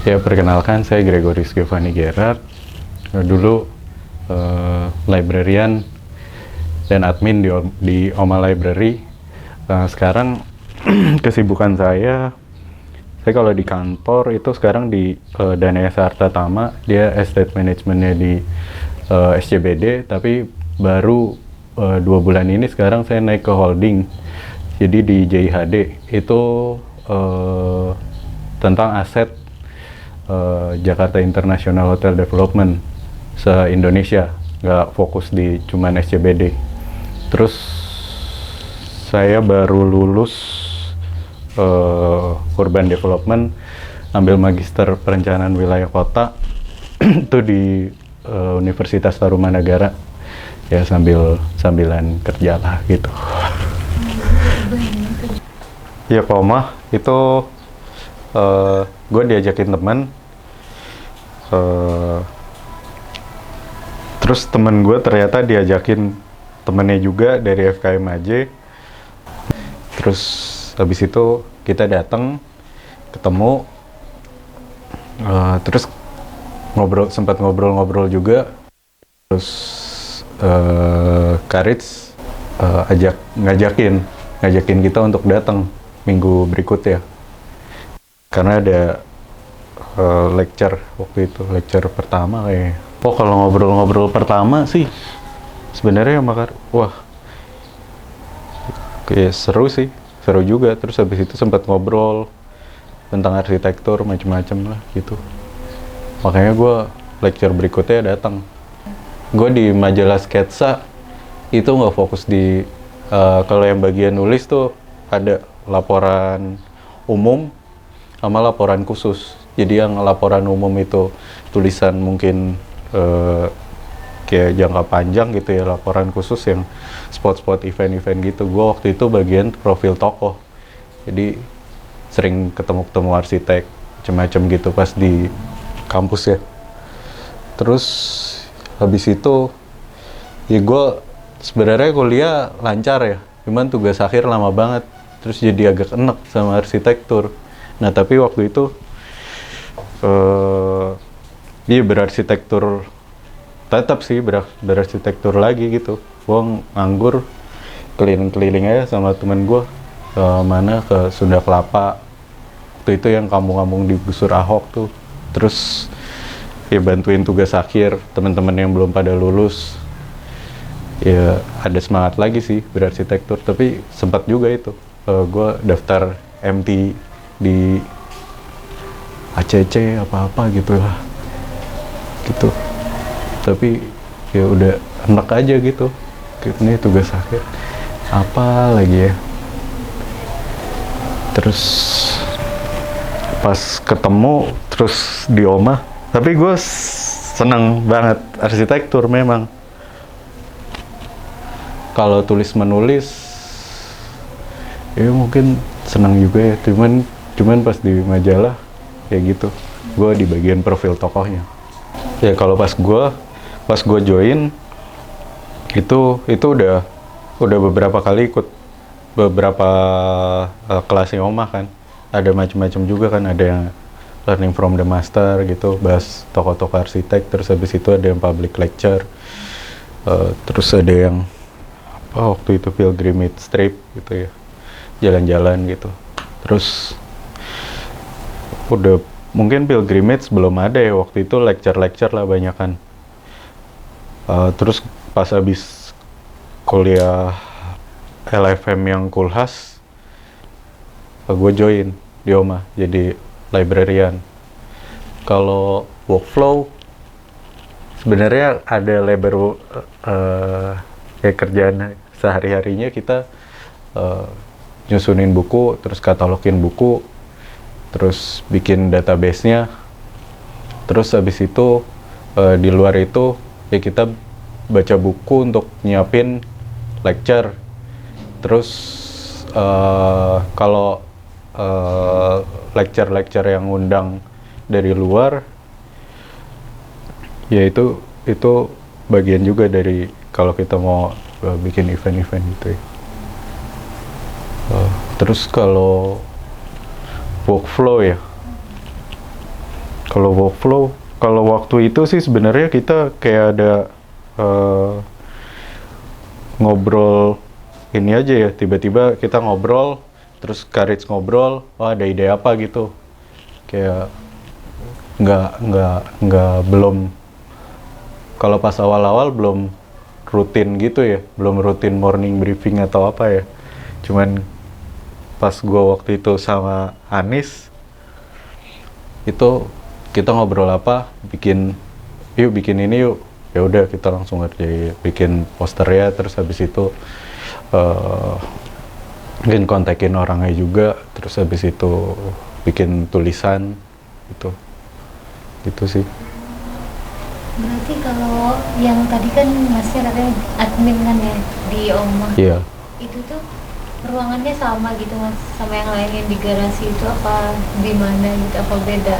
Ya, perkenalkan, saya Gregoris Giovanni Gerard. Dulu librarian dan admin di Oma Library. Sekarang kesibukan saya kalau di kantor itu sekarang di Danaya Sarta Tama, dia estate managementnya di SCBD, tapi baru 2 bulan ini sekarang saya naik ke holding. Jadi di JIHD itu tentang aset Jakarta International Hotel Development se-Indonesia, nggak fokus di cuman SCBD. Terus saya baru lulus urban development, ambil magister perencanaan wilayah kota itu di Universitas Tarumanagara, ya sambilan kerja lah gitu. Ya Koma itu gue diajakin teman, terus temen gue ternyata diajakin temennya juga dari FKM AJ. Terus habis itu kita datang, ketemu, terus sempat ngobrol-ngobrol juga. Terus Karits ngajakin kita untuk datang minggu berikutnya, karena ada lecture waktu itu, lecture pertama kayaknya. Kalau ngobrol-ngobrol pertama sih sebenarnya wah kayak seru juga. Terus habis itu sempat ngobrol tentang arsitektur macam-macam lah gitu. Makanya gue lecture berikutnya datang. Gue di majalah sketsa itu nggak fokus di kalau yang bagian nulis tuh ada laporan umum sama laporan khusus. Jadi yang laporan umum itu tulisan mungkin kayak jangka panjang gitu ya, laporan khusus yang spot-spot event-event gitu. Gue waktu itu bagian profil tokoh, jadi sering ketemu arsitek macam-macam gitu pas di kampus ya. Terus habis itu ya gue sebenarnya kuliah lancar ya, cuman tugas akhir lama banget, terus jadi agak enek sama arsitektur. Nah tapi waktu itu dia berarsitektur, tetap sih berarsitektur lagi gitu. Gue nganggur keliling-keliling aja sama temen gue ke Sunda Kelapa. Waktu itu yang kampung-kampung di Gusur Ahok tuh. Terus ya bantuin tugas akhir teman-teman yang belum pada lulus. Ya ada semangat lagi sih berarsitektur, tapi sempat juga itu gue daftar MT di ACC apa-apa gitu lah gitu. Tapi ya udah enak aja gitu. Ini tugas akhir apa lagi ya. Terus pas ketemu terus di Oma, tapi gue seneng banget arsitektur memang. Kalau tulis menulis ya mungkin seneng juga ya, cuman pas di majalah kayak gitu, gue di bagian profil tokohnya. Ya kalau pas gue join itu udah beberapa kali ikut beberapa kelasnya Oma kan. Ada macam-macam juga kan, ada yang learning from the master gitu, bahas tokoh-tokoh arsitek. Terus habis itu ada yang public lecture, terus ada yang waktu itu pilgrimage trip gitu ya, jalan-jalan gitu. Terus udah mungkin pilgrimage belum ada ya waktu itu, lecture lah banyakan. Terus pas habis kuliah LFM yang Kulhas, gue join di Oma jadi librarian. Kalau workflow sebenarnya ada kayak kerjaan sehari-harinya kita nyusunin buku, terus katalogin buku, terus bikin database-nya. Terus habis itu di luar itu ya kita baca buku untuk nyiapin lecture. Terus kalau lecture yang undang dari luar ya itu bagian juga dari kalau kita mau bikin event-event gitu ya. Terus kalau workflow ya, Kalau workflow, kalau waktu itu sih sebenarnya kita kayak ada eh, ngobrol ini aja ya, tiba-tiba kita ngobrol, terus Karits ngobrol, oh ada ide apa gitu, kayak belum, kalau pas awal-awal belum rutin gitu ya, belum rutin morning briefing atau apa ya, cuman pas gua waktu itu sama Anis, itu kita ngobrol apa, bikin ini yuk, ya udah kita langsung ngerjain, bikin posternya, terus habis itu mungkin kontakin orangnya juga, terus habis itu bikin tulisan gitu sih. Berarti kalau yang tadi kan masih ada admin kan ya di Oma. Iya. Itu tuh ruangannya sama gitu Mas, sama yang lain yang di garasi itu apa gimana gitu, apa beda?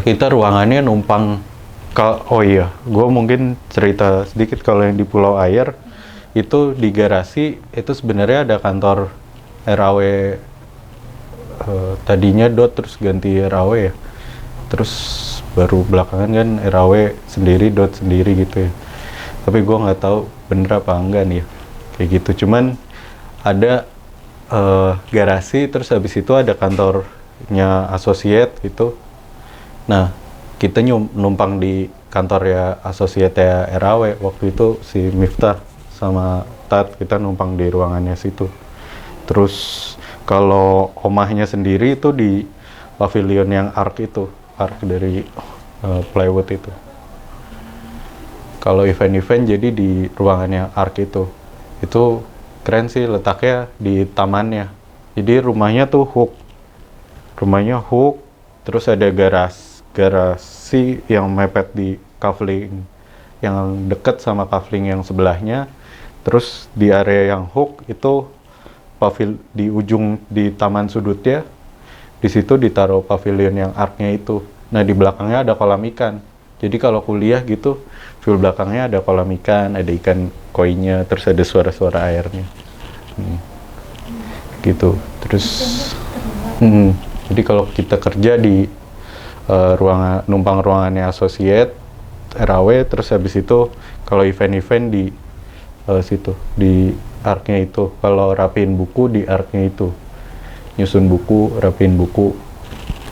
Kita ruangannya numpang oh iya, gue mungkin cerita sedikit. Kalau yang di Pulau Air itu di garasi itu sebenarnya ada kantor RAW, tadinya dot terus ganti RAW ya, terus baru belakangan kan RAW sendiri, dot sendiri gitu ya. Tapi gue nggak tahu bener apa enggak nih ya, kayak gitu. Cuman ada garasi, terus habis itu ada kantornya associate gitu. Nah, kita numpang di kantor ya associate ya RAW. Waktu itu si Miftah sama Tat, kita numpang di ruangannya situ. Terus kalau omahnya sendiri itu di pavilion yang arc dari plywood itu. Kalau event-event jadi di ruangannya arc itu keren sih, letaknya di tamannya. Jadi rumahnya hook, terus ada garasi yang mepet di kafling, yang dekat sama kafling yang sebelahnya. Terus di area yang hook itu di ujung di taman sudutnya, di situ ditaruh pavilion yang arc-nya itu. Nah, di belakangnya ada kolam ikan. Jadi kalau kuliah gitu, view belakangnya ada kolam ikan, ada ikan koinya, terus ada suara-suara airnya. Gitu. Terus jadi kalau kita kerja di numpang ruangannya associate RAW, terus habis itu kalau event-event di situ di arc-nya itu. Kalau rapiin buku di arc-nya itu, nyusun buku, rapiin buku.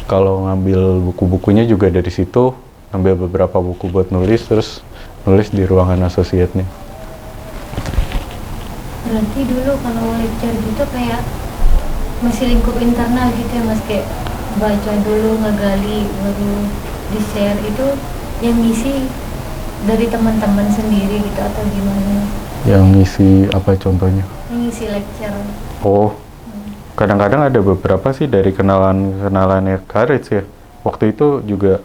Kalau ngambil buku-bukunya juga dari situ, ngambil beberapa buku buat nulis, terus nulis di ruangan associate-nya. Berarti dulu kalau lecture gitu kayak masih lingkup internal gitu ya Mas, kayak baca dulu, ngegali, baru di-share. Itu yang ngisi dari teman-teman sendiri gitu atau gimana? Yang ngisi apa contohnya? Yang ngisi lecture. Oh, kadang-kadang ada beberapa sih dari kenalannya Karits ya. Waktu itu juga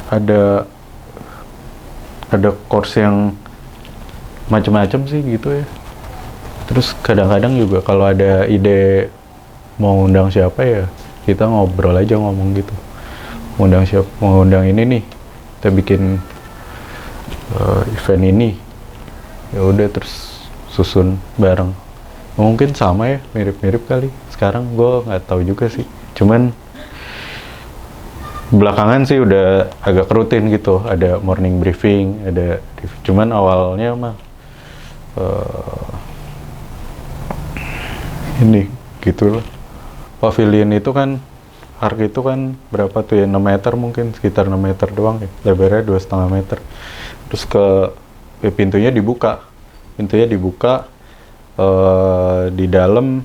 ada course yang macam-macam sih gitu ya. Terus kadang-kadang juga kalau ada ide mau undang siapa ya, kita ngobrol aja, ngomong gitu. Mau undang ini nih, kita bikin event ini. Ya udah, terus susun bareng. Mungkin sama ya, mirip-mirip kali. Sekarang gue nggak tahu juga sih. Cuman belakangan sih udah agak rutin gitu, ada morning briefing, cuman awalnya mah ini gitu loh. Pavilion itu kan, arc itu kan berapa tuh ya, 6 meter mungkin, sekitar 6 meter doang ya, lebarnya 2,5 meter. Terus pintunya dibuka, di dalam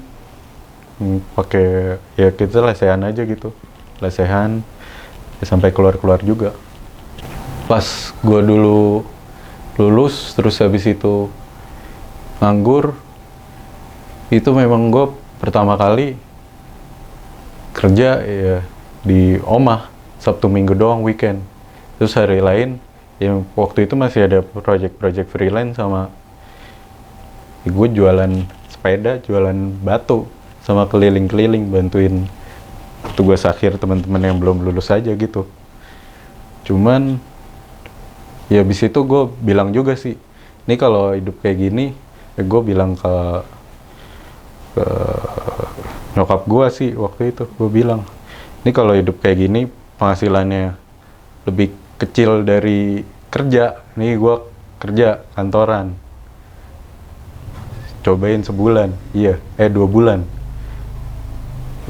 pakai ya kita lesehan aja gitu, sampai keluar juga. Pas gue dulu lulus, terus habis itu nganggur, itu memang gue pertama kali kerja ya di Omah, Sabtu Minggu doang, weekend. Terus hari lain, yang waktu itu masih ada project freelance sama gue, jualan sepeda, jualan batu, sama keliling-keliling bantuin tugas akhir teman-teman yang belum lulus aja gitu. Cuman ya abis itu gue bilang juga sih, ini kalau hidup kayak gini, gue bilang ke Nyokap gue sih waktu itu gue bilang, ini kalau hidup kayak gini penghasilannya lebih kecil dari kerja, nih gue kerja kantoran, cobain sebulan, iya, 2 bulan,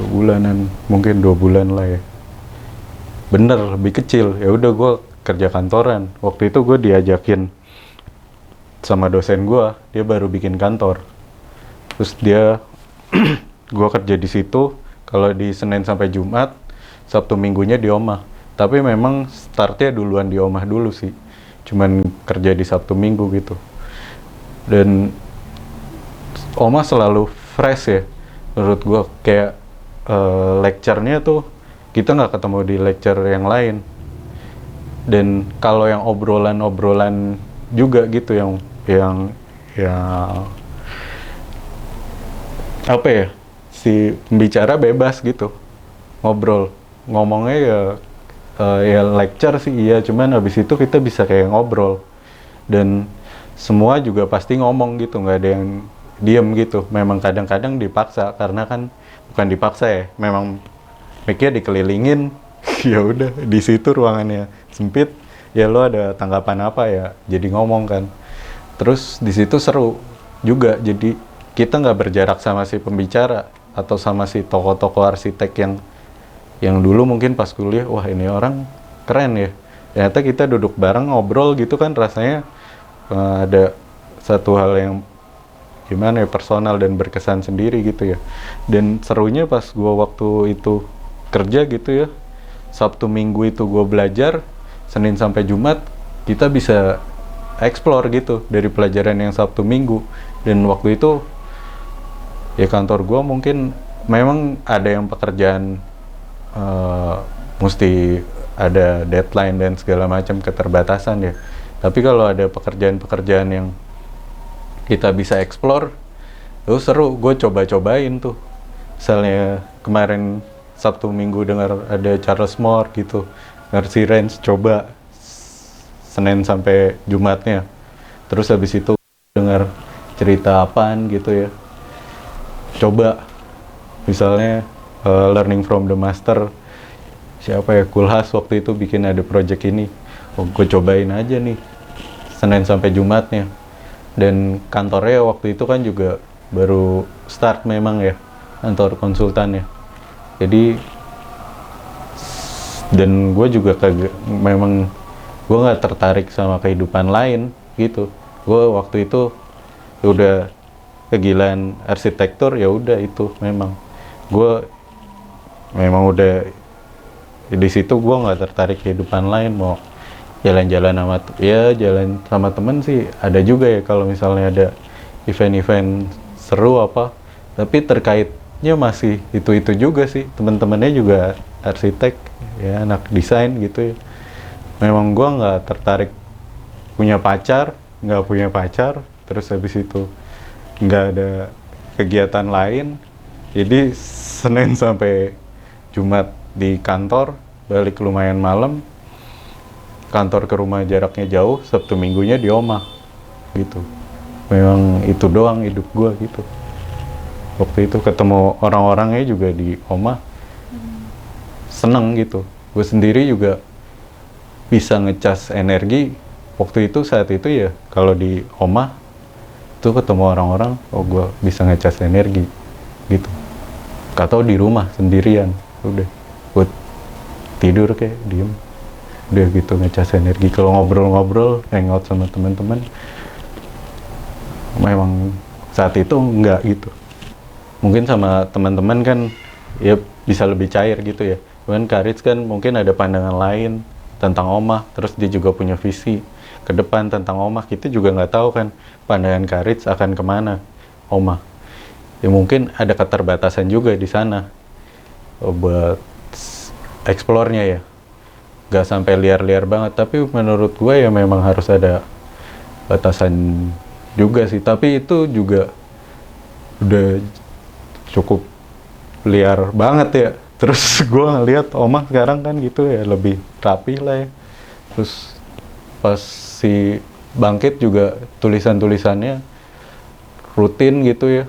2 bulanan, mungkin 2 bulan lah ya, bener lebih kecil. Ya udah gue kerja kantoran. Waktu itu gue diajakin sama dosen gue, dia baru bikin kantor, terus dia gue kerja di situ. Kalau di Senin sampai Jumat, Sabtu Minggunya di Omah. Tapi memang startnya duluan di Omah dulu sih, cuman kerja di Sabtu Minggu gitu. Dan Omah selalu fresh ya menurut gue, kayak lecture-nya tuh kita nggak ketemu di lecture yang lain. Dan kalau yang obrolan-obrolan juga gitu, yang apa ya, si pembicara bebas gitu ngobrol, ngomongnya ya lecture sih iya, cuman habis itu kita bisa kayak ngobrol. Dan semua juga pasti ngomong gitu, nggak ada yang diem gitu. Memang kadang-kadang dipaksa, karena kan bukan dipaksa ya, memang mic-nya dikelilingin. Ya udah, di situ ruangannya sempit, ya lo ada tanggapan apa ya jadi ngomong kan. Terus di situ seru juga, jadi kita nggak berjarak sama si pembicara atau sama si tokoh-tokoh arsitek yang dulu mungkin pas kuliah, wah ini orang keren ya. Ternyata kita duduk bareng ngobrol gitu kan, rasanya ada satu hal yang gimana ya, personal dan berkesan sendiri gitu ya. Dan serunya pas gua waktu itu kerja gitu ya, Sabtu Minggu itu gue belajar, Senin sampai Jumat kita bisa explore gitu dari pelajaran yang Sabtu Minggu. Dan waktu itu ya kantor gue mungkin memang ada yang pekerjaan mesti ada deadline dan segala macam, keterbatasan ya. Tapi kalau ada pekerjaan-pekerjaan yang kita bisa explore, itu seru. Gue coba-cobain tuh. Misalnya kemarin Sabtu Minggu dengar ada Charles Moore gitu, ngerti Range, coba Senin sampai Jumatnya. Terus habis itu dengar cerita apaan gitu ya, coba misalnya Learning from the Master, siapa ya, Kulhas waktu itu bikin ada project ini, gue cobain aja nih Senin sampai Jumatnya. Dan kantornya waktu itu kan juga baru start memang ya, kantor konsultan ya. Jadi dan gue juga memang gue nggak tertarik sama kehidupan lain gitu. Gue waktu itu udah kegilaan arsitektur, ya udah itu memang gue memang udah di situ. Gue nggak tertarik kehidupan lain, mau jalan-jalan jalan sama temen sih ada juga ya, kalau misalnya ada event-event seru apa, tapi terkaitnya masih itu juga sih, teman-temannya juga arsitek ya, anak desain gitu ya. Memang gue nggak tertarik nggak punya pacar, terus habis itu nggak ada kegiatan lain. Jadi Senin sampai Jumat di kantor, balik lumayan malam, kantor ke rumah jaraknya jauh, Sabtu Minggunya di Omah gitu. Memang itu doang hidup gue gitu. Waktu itu ketemu orang-orangnya juga di Omah, seneng gitu. Gue sendiri juga bisa ngecas energi. Waktu itu saat itu ya, kalau di Omah itu ketemu orang-orang, oh gue bisa ngecas energi gitu. Atau di rumah sendirian, udah buat tidur kayak diem, udah gitu ngecas energi. Kalau ngobrol-ngobrol, hangout sama teman-teman, memang saat itu enggak gitu. Mungkin sama teman-teman kan ya bisa lebih cair gitu ya. Cuman Karits kan mungkin ada pandangan lain tentang Omah, terus dia juga punya visi ke depan tentang Omah. Kita juga nggak tahu kan pandangan Karits akan kemana Omah. Ya mungkin ada keterbatasan juga di sana buat eksplornya ya. Nggak sampai liar-liar banget, tapi menurut gue ya memang harus ada batasan juga sih. Tapi itu juga udah cukup liar banget ya. Terus gue ngeliat Omah sekarang kan gitu ya, lebih rapi lah ya. Terus pas si Bangkit juga tulisan-tulisannya rutin gitu ya.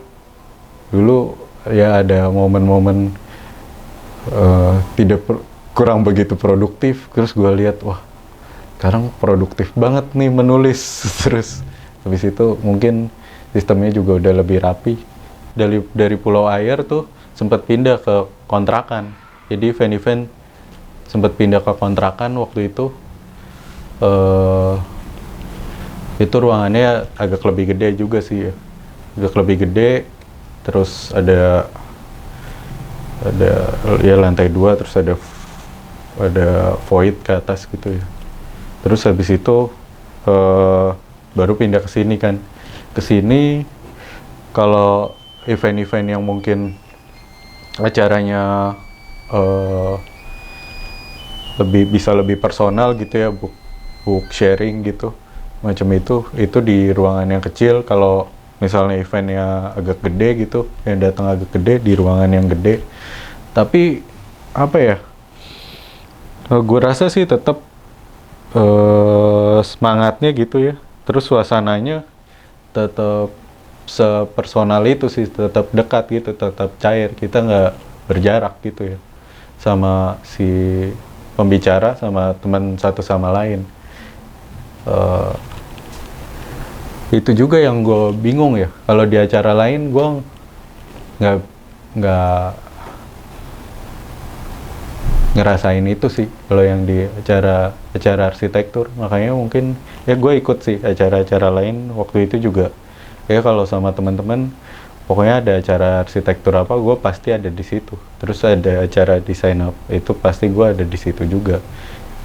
Dulu ya ada momen-momen kurang begitu produktif, terus gue lihat wah sekarang produktif banget nih menulis. Terus habis itu mungkin sistemnya juga udah lebih rapi. Dari Pulau Air tuh sempat pindah ke kontrakan, jadi event-event sempat pindah ke kontrakan waktu itu. Itu ruangannya agak lebih gede juga sih ya, agak lebih gede. Terus ada ya lantai 2, terus ada void ke atas gitu ya. Terus habis itu baru pindah ke sini kan. Ke sini kalau event-event yang mungkin acaranya bisa lebih personal gitu ya, book sharing gitu macam itu di ruangan yang kecil. Kalau misalnya eventnya agak gede gitu, yang datang agak gede, di ruangan yang gede. Tapi apa ya, gue rasa sih tetap semangatnya gitu ya, terus suasananya tetap sepersonal itu sih, tetap dekat gitu, tetap cair. Kita nggak berjarak gitu ya sama si pembicara, sama teman satu sama lain. Itu juga yang gue bingung ya, kalau di acara lain gue nggak ngerasain itu sih kalau yang di acara arsitektur. Makanya mungkin ya gue ikut sih acara-acara lain waktu itu juga ya, kalau sama teman-teman pokoknya ada acara arsitektur apa gue pasti ada di situ. Terus ada acara desain up itu pasti gue ada di situ juga.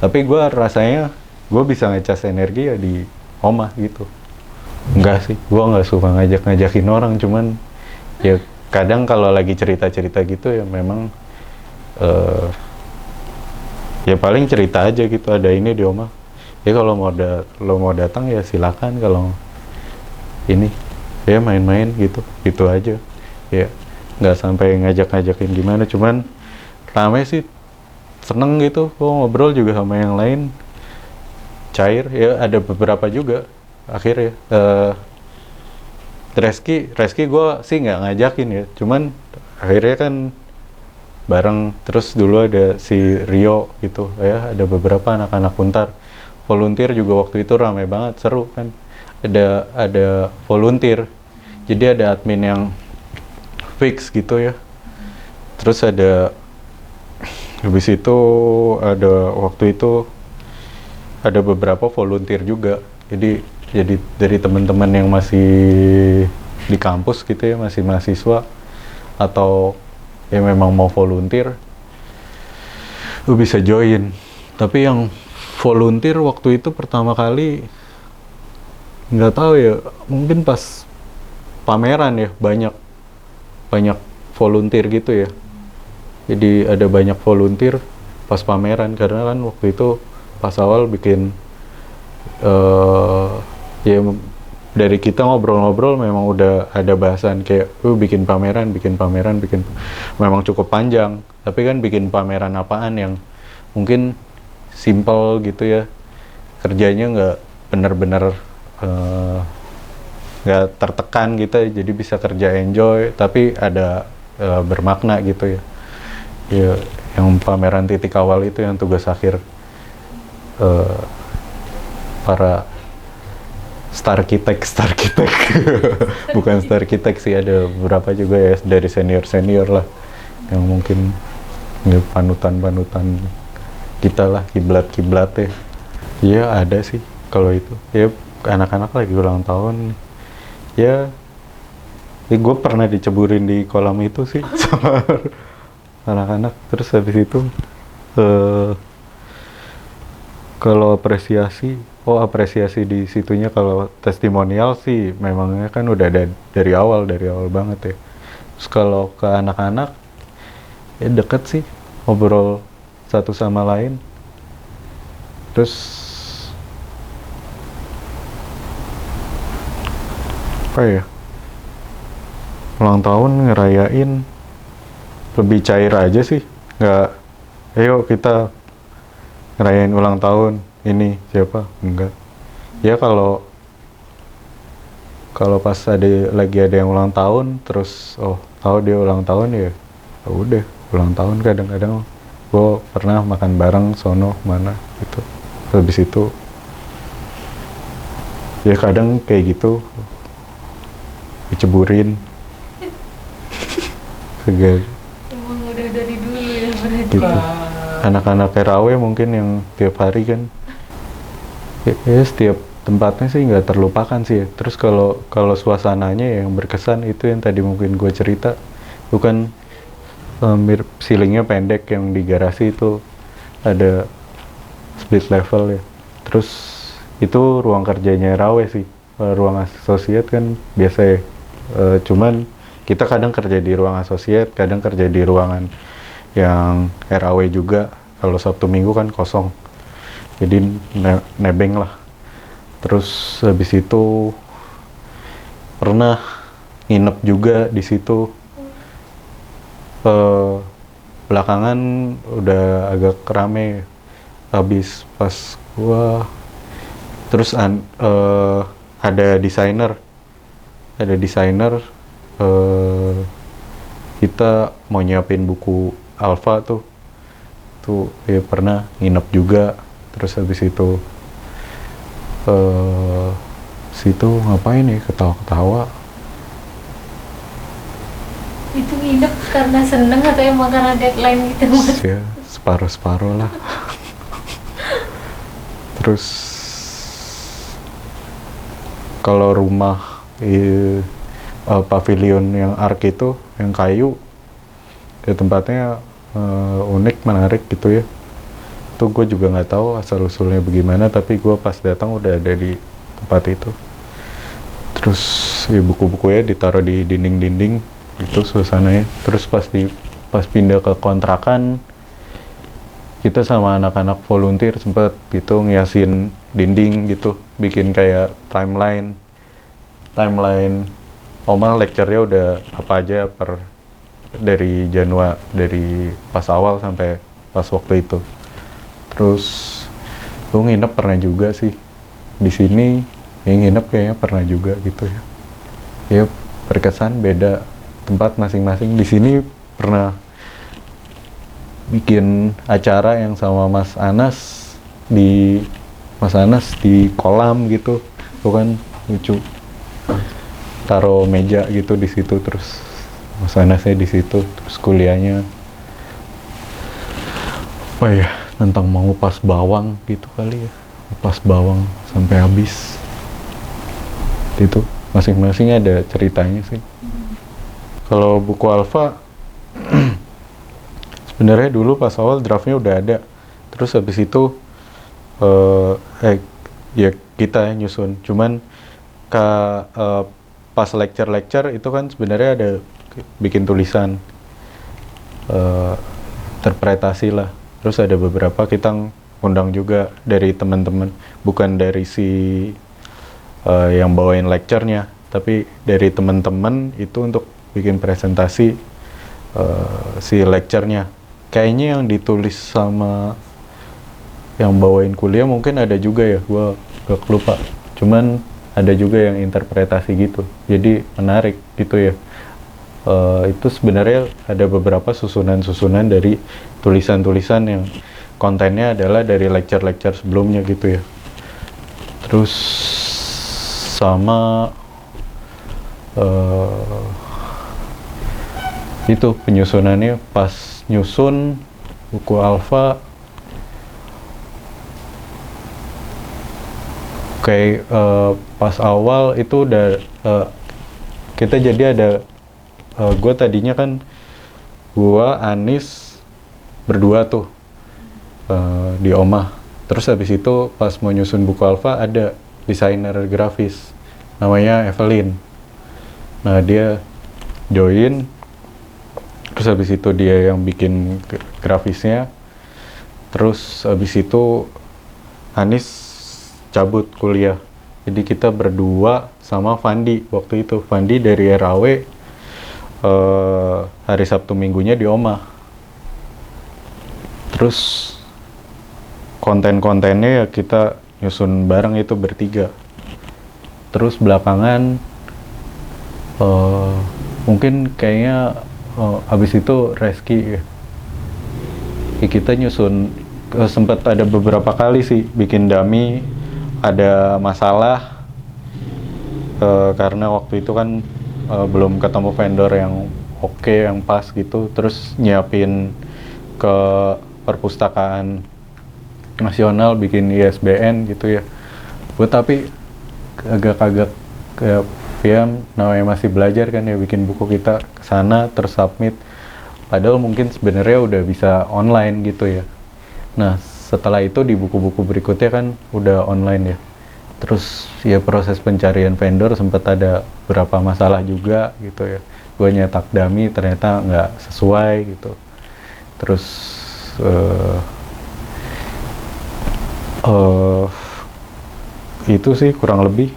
Tapi gue rasanya gue bisa ngecas energi ya di Oma gitu. Enggak sih, gue nggak suka ngajakin orang, cuman ya kadang kalau lagi cerita-cerita gitu ya memang ya paling cerita aja gitu, ada ini di Oma ya, kalau lo mau datang ya silakan, kalau ini ya main-main gitu aja ya, nggak sampai ngajakin gimana. Cuman rame sih, seneng gitu, ngobrol juga sama yang lain, cair ya. Ada beberapa juga akhirnya Reski gue sih nggak ngajakin ya, cuman akhirnya kan bareng. Terus dulu ada si Rio gitu ya, ada beberapa anak-anak Untar volunteer juga waktu itu, ramai banget, seru kan. Ada volunteer, jadi ada admin yang fix gitu ya. Terus habis itu waktu itu ada beberapa volunteer juga, jadi dari teman-teman yang masih di kampus gitu ya, masih mahasiswa atau yang memang mau volunteer, lu bisa join. Tapi yang volunteer waktu itu pertama kali, nggak tahu ya, mungkin pas pameran ya, banyak volunteer gitu ya. Jadi ada banyak volunteer pas pameran, karena kan waktu itu pas awal bikin ya dari kita ngobrol-ngobrol memang udah ada bahasan kayak bikin pameran, memang cukup panjang. Tapi kan bikin pameran apaan yang mungkin simple gitu ya, kerjanya nggak benar-benar nggak tertekan gitu, jadi bisa kerja enjoy tapi ada bermakna gitu ya. Ya yang pameran titik awal itu yang tugas akhir para Starkitek bukan Starkitek sih, ada beberapa juga ya dari senior lah yang mungkin ya, panutan kita lah, kiblat ya. Iya ada sih kalau itu ya, anak-anak lagi ulang tahun ya, gue pernah diceburin di kolam itu sih sama anak-anak. Terus habis itu kalau apresiasi di situnya, kalau testimonial sih memangnya kan udah ada dari awal banget ya. Terus kalau ke anak-anak ya deket sih, ngobrol satu sama lain. Terus apa ya, ulang tahun ngerayain lebih cair aja sih, nggak ayo kita ngerayain ulang tahun ini siapa, enggak ya. Kalau pas lagi ada yang ulang tahun, terus tahu dia ulang tahun ya udah ulang tahun. Kadang-kadang gue pernah makan bareng sono mana gitu. Habis itu ya kadang kayak gitu diceburin segala Emang udah dari dulu ya berarti. gitu. Anak-anak RAW mungkin yang tiap hari kan ya setiap tempatnya sih nggak terlupakan sih ya. Terus kalau suasananya yang berkesan itu yang tadi mungkin gue cerita, bukan mirip ceilingnya pendek yang di garasi itu ada split level ya. Terus itu ruang kerjanya RAW sih. Ruang associate kan biasa ya. Cuman kita kadang kerja di ruang associate, kadang kerja di ruangan yang RAW juga. Kalau Sabtu Minggu kan kosong. Jadi nebeng lah. Terus habis itu pernah nginep juga di situ. Belakangan udah agak rame habis pas gua. Terus ada desainer kita mau nyiapin buku Alpha tuh ya pernah nginep juga. Terus habis itu situ ngapain ya, ketawa-ketawa. Itu nginep karena seneng atau emang karena deadline gitu mas? Ya separuh-separuh lah. Terus kalau rumah pavilion yang ark itu yang kayu ya tempatnya unik, menarik gitu ya. Itu gue juga nggak tahu asal usulnya bagaimana, tapi gue pas datang udah ada di tempat itu. Terus ya buku-bukunya ditaruh di dinding-dinding itu suasananya. Terus pas pindah ke kontrakan, kita sama anak-anak volunteer sempat gitu ngiasin dinding gitu, bikin kayak timeline Oma lecture-nya udah apa aja dari pas awal sampai pas waktu itu. Terus lu nginep pernah juga sih di sini, yang nginep kayaknya pernah juga gitu ya. Ya berkesan, beda tempat masing-masing. Di sini pernah bikin acara yang sama Mas Anas di kolam gitu, tuh kan lucu. Taruh meja gitu di situ, terus Mas Anasnya di situ, terus kuliahnya apa ya, tentang mau lepas bawang gitu kali ya, lepas bawang sampai habis. Itu masing-masing ada ceritanya sih. Kalau buku Alpha sebenarnya dulu pas awal draftnya udah ada, terus habis itu ya kita yang nyusun. Cuman pas lecture itu kan sebenarnya ada bikin tulisan interpretasi lah. Terus ada beberapa kita ngundang juga dari teman-teman, bukan dari si yang bawain lecture-nya, tapi dari teman-teman itu untuk bikin presentasi si lecture-nya. Kayaknya yang ditulis sama yang bawain kuliah mungkin ada juga ya, gua gak lupa. Cuman ada juga yang interpretasi gitu, jadi menarik gitu ya. Itu sebenarnya ada beberapa susunan dari tulisan-tulisan yang kontennya adalah dari lecture-lecture sebelumnya gitu ya. Terus sama itu penyusunannya pas nyusun buku Alpha kayak pas awal itu udah kita jadi ada gue tadinya kan gue Anis berdua tuh di Omah. Terus habis itu pas mau nyusun buku Alpha ada desainer grafis namanya Evelyn. Nah dia join, terus habis itu dia yang bikin grafisnya. Terus habis itu Anis cabut kuliah, jadi kita berdua sama Fandi waktu itu. Fandi dari RAW, hari Sabtu Minggunya di Omah. Terus konten-kontennya ya kita nyusun bareng itu bertiga. Terus belakangan mungkin kayaknya abis itu reski ya. Kita nyusun sempat ada beberapa kali sih bikin dummy, ada masalah karena waktu itu kan belum ketemu vendor yang oke, yang pas gitu, terus nyiapin ke perpustakaan nasional bikin ISBN gitu ya. Gue tapi agak-agak kayak PM namanya masih belajar kan ya, bikin buku kita ke sana terus submit, padahal mungkin sebenarnya udah bisa online gitu ya. Nah setelah itu di buku-buku berikutnya kan udah online ya, terus ya proses pencarian vendor sempat ada beberapa masalah juga gitu ya. Gue nyetak dummy ternyata nggak sesuai gitu, terus itu sih kurang lebih.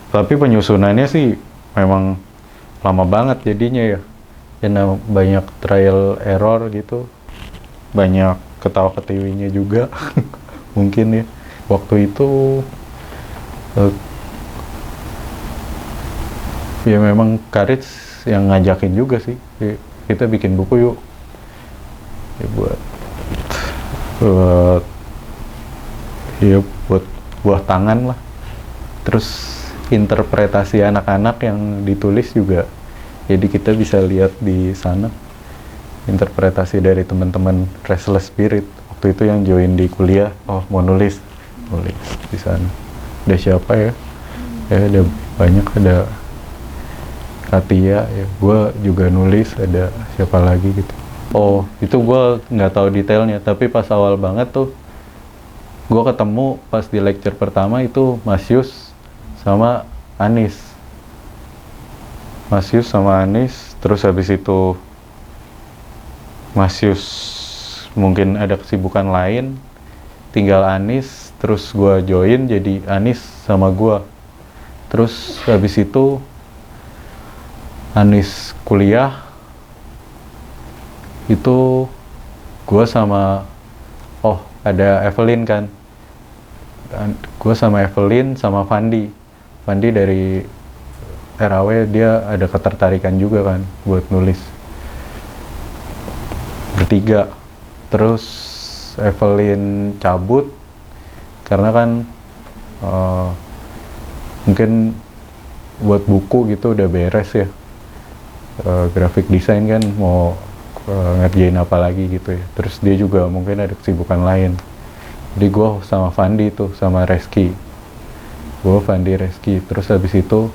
Tapi penyusunannya sih memang lama banget jadinya ya. Ya banyak trial error gitu, banyak ketawa-ketiwinya juga mungkin ya. Waktu itu ya memang Karits yang ngajakin juga sih, kita bikin buku yuk ya, buat buah tangan lah. Terus interpretasi anak-anak yang ditulis juga, jadi kita bisa lihat di sana interpretasi dari teman-teman Restless Spirit waktu itu yang join di kuliah. Oh mau nulis di sana. Ada siapa ya? Ada banyak, ada Katia ya. Gue juga nulis, ada siapa lagi gitu. Oh itu gue nggak tahu detailnya, tapi pas awal banget tuh gue ketemu pas di lecture pertama itu Mas Yus sama Anis. Mas Yus sama Anis, terus habis itu Mas Yus mungkin ada kesibukan lain, tinggal Anis, terus gue join jadi Anis sama gue. Terus habis itu Anis kuliah, itu gue sama ada Evelyn kan, gue sama Evelyn sama Fandi dari RAW, dia ada ketertarikan juga kan buat nulis bertiga. Terus Evelyn cabut karena kan mungkin buat buku gitu udah beres ya, graphic design kan mau ngerjain apa lagi gitu ya. Terus dia juga mungkin ada kesibukan lain, jadi gue sama Fandi tuh sama Reski, gue Fandi Reski. Terus habis itu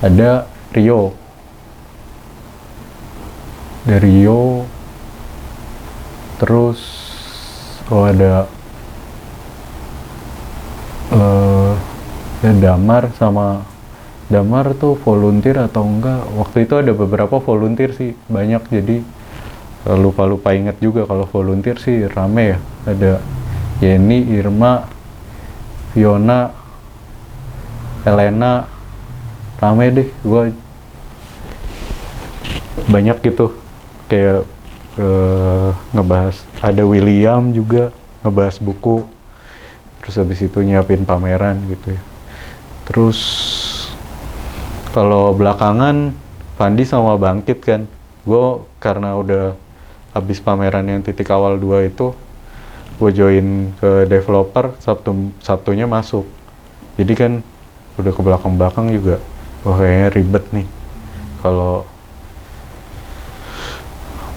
ada Rio, dari Rio, terus ada Damar tuh volunteer atau enggak. Waktu itu ada beberapa volunteer sih, banyak, jadi lupa inget juga. Kalau volunteer sih rame ya, ada Yeni, Irma, Fiona, Elena, rame deh. Gue banyak gitu kayak ngebahas, ada William juga ngebahas buku, terus habis itu nyiapin pameran gitu ya. Terus kalau belakangan Fandi sama Bangkit kan, gue karena udah habis pameran yang titik awal 2 itu, gue join ke developer, Sabtunya masuk. Jadi kan udah ke belakang juga, wah kayaknya ribet nih. Kalau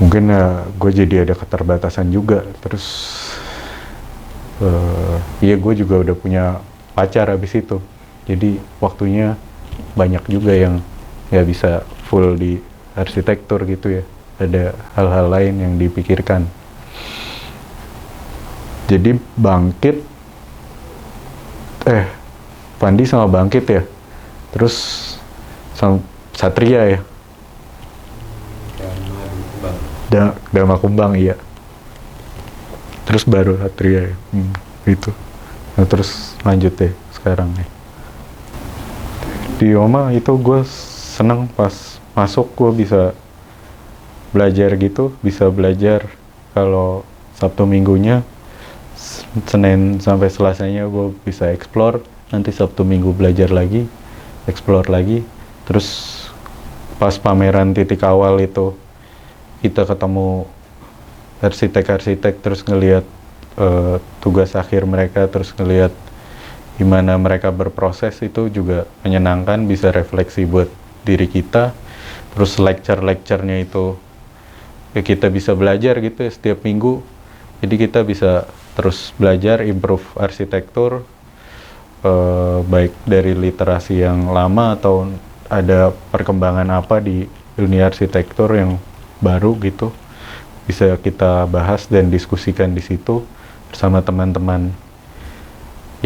mungkin ya gue jadi ada keterbatasan juga. Terus iya gue juga udah punya pacar habis itu, jadi waktunya banyak juga yang nggak bisa full di arsitektur gitu ya, ada hal-hal lain yang dipikirkan. Jadi Bangkit, Pandi sama Bangkit ya, terus sama Satria ya, Dharma Kumbang iya, terus baru Satria ya, gitu. Nah, terus lanjut deh sekarang nih di Yoma. Itu gue seneng pas masuk, gue bisa belajar gitu, bisa belajar kalau Sabtu Minggunya, Senin sampai Selasanya gue bisa explore, nanti Sabtu Minggu belajar lagi, explore lagi. Terus pas pameran titik awal itu kita ketemu arsitek-arsitek, terus ngelihat tugas akhir mereka, terus ngelihat gimana mereka berproses, itu juga menyenangkan, bisa refleksi buat diri kita. Terus lecture-lecturenya itu ya kita bisa belajar gitu ya setiap minggu, jadi kita bisa terus belajar, improve arsitektur, baik dari literasi yang lama atau ada perkembangan apa di dunia arsitektur yang baru gitu, bisa kita bahas dan diskusikan di situ bersama teman-teman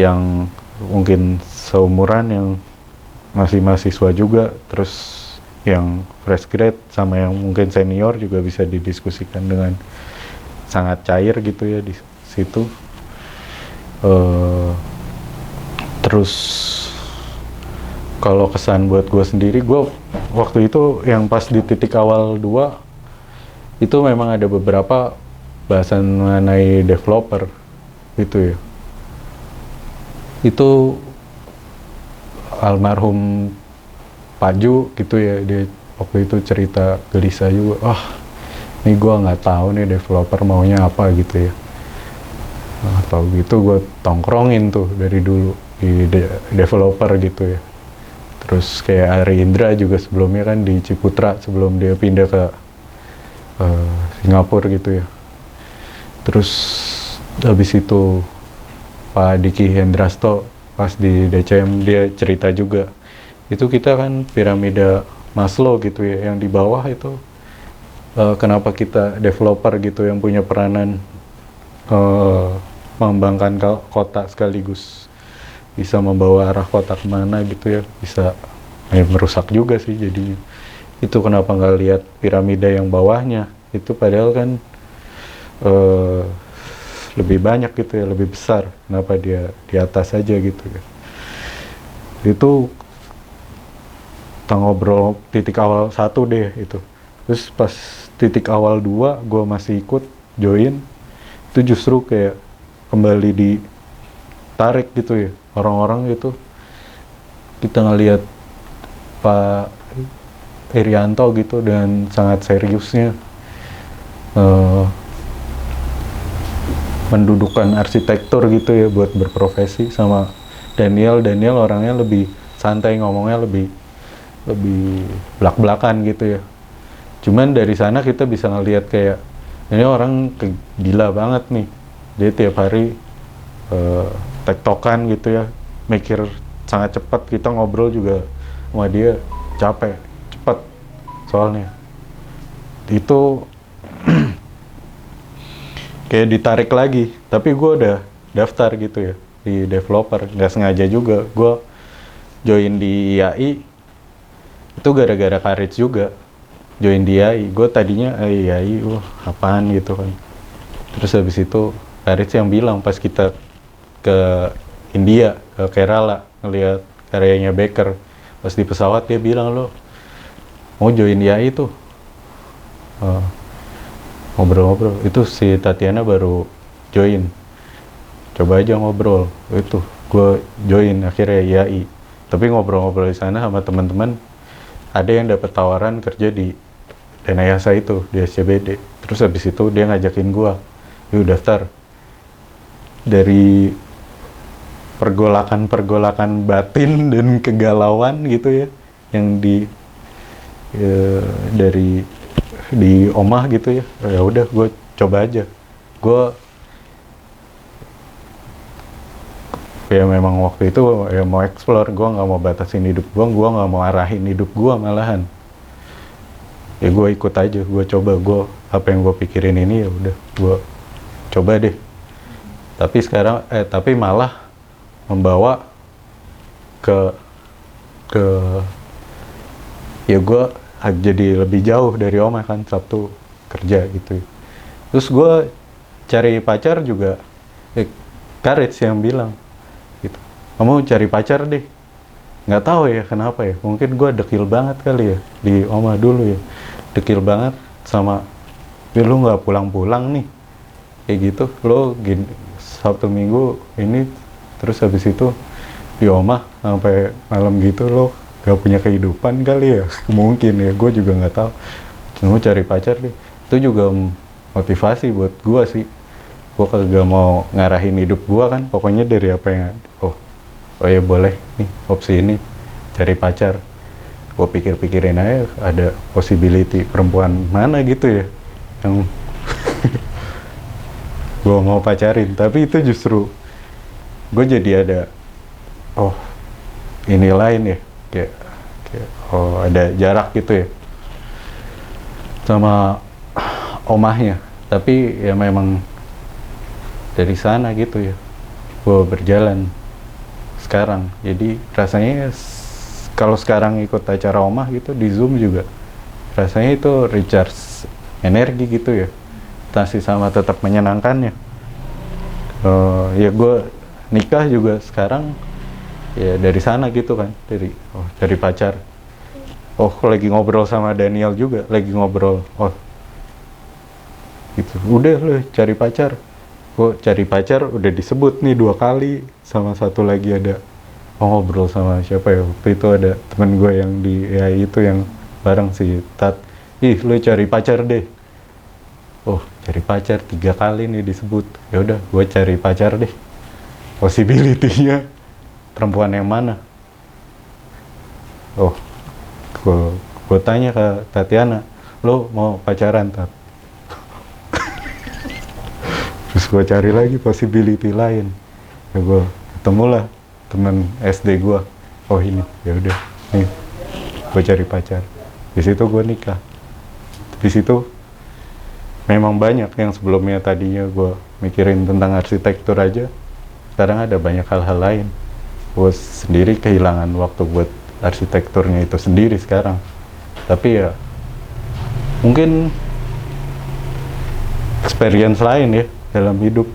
yang mungkin seumuran, yang masih mahasiswa juga, terus yang fresh grade sama yang mungkin senior juga bisa didiskusikan dengan sangat cair gitu ya di situ. Terus kalau kesan buat gue sendiri, gue waktu itu yang pas di titik awal 2 itu memang ada beberapa bahasan mengenai developer gitu ya. Itu almarhum Pak Ju gitu ya, dia waktu itu cerita gelisah juga, ini gue nggak tahu nih developer maunya apa gitu ya. Atau gitu gue tongkrongin tuh dari dulu di developer gitu ya. Terus kayak Ari Indra juga sebelumnya kan di Ciputra sebelum dia pindah ke Singapura gitu ya. Terus habis itu Pak Diki Hendrasto pas di DCM dia cerita juga, itu kita kan piramida Maslow gitu ya, yang di bawah itu kenapa kita developer gitu yang punya peranan mengembangkan kota sekaligus bisa membawa arah kota kemana gitu ya, bisa merusak juga sih. Jadi itu kenapa nggak lihat piramida yang bawahnya itu, padahal kan lebih banyak gitu ya, lebih besar, kenapa dia di atas aja gitu ya. Itu kita ngobrol titik awal 1 deh itu. Terus pas titik awal 2 gue masih ikut join, itu justru kayak kembali ditarik gitu ya orang-orang gitu. Kita ngelihat Pak Irianto gitu dan sangat seriusnya mendudukkan arsitektur gitu ya buat berprofesi, sama Daniel orangnya lebih santai, ngomongnya lebih belak-belakan gitu ya. Cuman dari sana kita bisa ngelihat kayak ini orang gila banget nih, dia tiap hari tektokan gitu ya, mikir sangat cepat. Kita ngobrol juga sama dia capek cepat soalnya. Itu kayak ditarik lagi, tapi gue udah daftar gitu ya di developer, nggak sengaja juga gue join di IAI, itu gara-gara Karits juga join di IAI. Gue tadinya IAI, apaan gitu kan. Terus habis itu Karits yang bilang pas kita ke India, ke Kerala, ngeliat karyanya Becker, pas di pesawat dia bilang, lo mau join IAI tuh. Ngobrol-ngobrol, itu si Tatiana baru join, coba aja ngobrol, itu gue join akhirnya IAI. Tapi ngobrol-ngobrol di sana sama teman-teman, ada yang dapat tawaran kerja di Danayasa itu di SCBD. Terus habis itu dia ngajakin gue, yuk daftar. Dari pergolakan batin dan kegalauan gitu ya, yang dari di Omah gitu ya, ya udah gue coba aja. Gue ya memang waktu itu ya mau explore, gue nggak mau batasin hidup gue nggak mau arahin hidup gue, malahan ya gue ikut aja, gue coba, gue apa yang gue pikirin ini ya udah gue coba deh. Tapi sekarang tapi malah membawa ke ya gue jadi lebih jauh dari Oma kan, Sabtu kerja gitu. Terus gue cari pacar juga, Karits yang bilang gitu, kamu cari pacar deh. Nggak tahu ya kenapa ya, mungkin gue dekil banget kali ya di Oma dulu ya, dekil banget sama lu nggak pulang-pulang nih kayak gitu, lo gini Sabtu Minggu ini, terus habis itu di Oma sampai malam gitu, lo gak punya kehidupan kali ya. Mungkin ya, gue juga nggak tahu. Gue cari pacar deh, itu juga motivasi buat gue sih. Gue kagak mau ngarahin hidup gue kan, pokoknya dari apa yang oh ya boleh nih opsi ini, cari pacar. Gue pikir-pikirin aja ada possibility perempuan mana gitu ya yang gue mau pacarin. Tapi itu justru gue jadi ada oh ini lain ya, kayak oh ada jarak gitu ya sama omahnya. Tapi ya memang dari sana gitu ya gue berjalan sekarang. Jadi rasanya kalau sekarang ikut acara omah gitu di Zoom juga rasanya itu recharge energi gitu ya, masih sama tetap menyenangkannya. Ya gue nikah juga sekarang ya dari sana gitu kan, dari pacar. Oh lagi ngobrol sama Daniel juga, lagi ngobrol oh gitu, udah lo cari pacar. Gue cari pacar udah disebut nih 2 kali, sama satu lagi ada ngobrol sama siapa ya waktu itu, ada temen gue yang di AI itu yang bareng si Tat. Ih lo cari pacar deh. Oh cari pacar 3 kali nih disebut. Ya udah gue cari pacar deh, possibility-nya perempuan yang mana. Oh gue tanya ke Tatiana, lo mau pacaran Tat? Terus gue cari lagi possibility lain. Ya gue ketemulah teman SD gue. Oh ini, ya udah nih gue cari pacar. Di situ gue nikah. Di situ memang banyak yang sebelumnya tadinya gue mikirin tentang arsitektur aja, sekarang ada banyak hal-hal lain. Gue sendiri kehilangan waktu buat arsitekturnya itu sendiri sekarang. Tapi ya mungkin experience lain ya dalam hidup.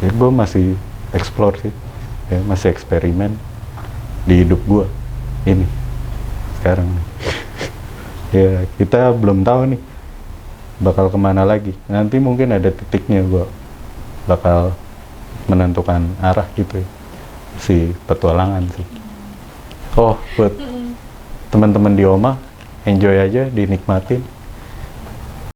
Ya gue masih explore sih, ya masih eksperimen di hidup gue ini sekarang. Ya kita belum tahu nih bakal kemana lagi. Nanti mungkin ada titiknya gue bakal menentukan arah gitu ya, si petualangan sih. Oh buat teman-teman di Oma, enjoy aja, dinikmatin.